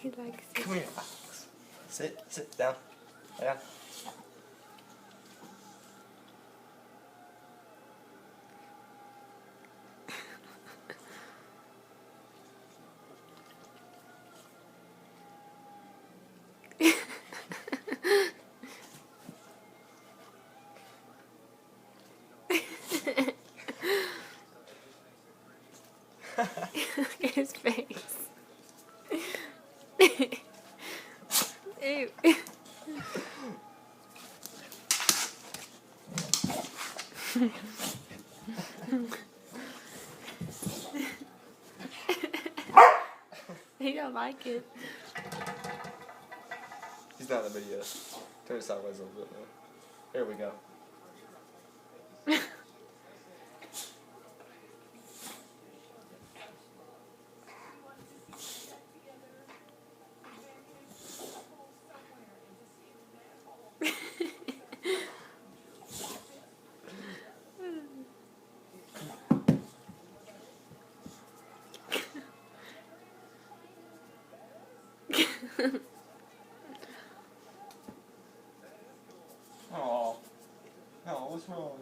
He likes it. Come here, Alex. Sit down. Yeah. Look at his face. Ew. He don't like it. He's not in the video. Turn it sideways a little bit more. There we go. Oh, no, what's wrong?